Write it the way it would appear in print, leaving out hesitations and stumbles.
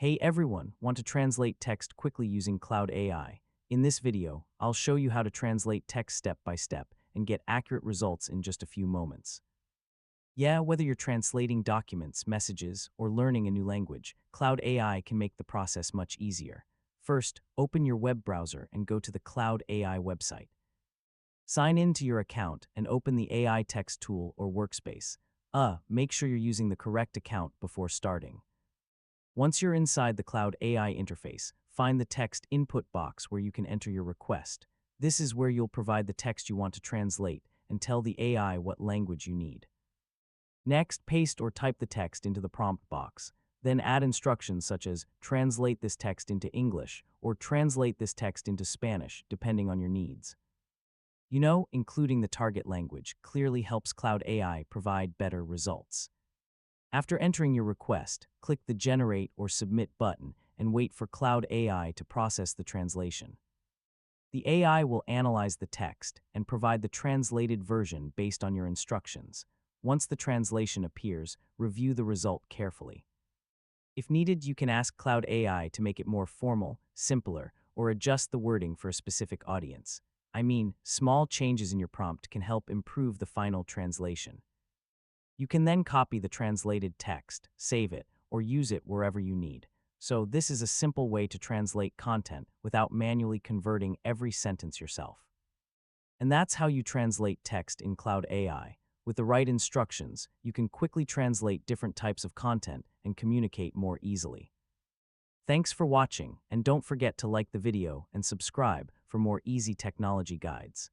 Hey everyone, want to translate text quickly using Cloud AI? In this video, I'll show you how to translate text step by step and get accurate results in just a few moments. Yeah, whether you're translating documents, messages, or learning a new language, Cloud AI can make the process much easier. First, open your web browser and go to the Cloud AI website. Sign in to your account and open the AI text tool or workspace. Make sure you're using the correct account before starting. Once you're inside the Cloud AI interface, find the text input box where you can enter your request. This is where you'll provide the text you want to translate and tell the AI what language you need. Next, paste or type the text into the prompt box. Then add instructions such as translate this text into English or translate this text into Spanish, depending on your needs. Including the target language clearly helps Cloud AI provide better results. After entering your request, click the Generate or Submit button and wait for Cloud AI to process the translation. The AI will analyze the text and provide the translated version based on your instructions. Once the translation appears, review the result carefully. If needed, you can ask Cloud AI to make it more formal, simpler, or adjust the wording for a specific audience. Small changes in your prompt can help improve the final translation. You can then copy the translated text, save it, or use it wherever you need. So this is a simple way to translate content without manually converting every sentence yourself. And that's how you translate text in Cloud AI. With the right instructions, you can quickly translate different types of content and communicate more easily. Thanks for watching, and don't forget to like the video and subscribe for more easy technology guides.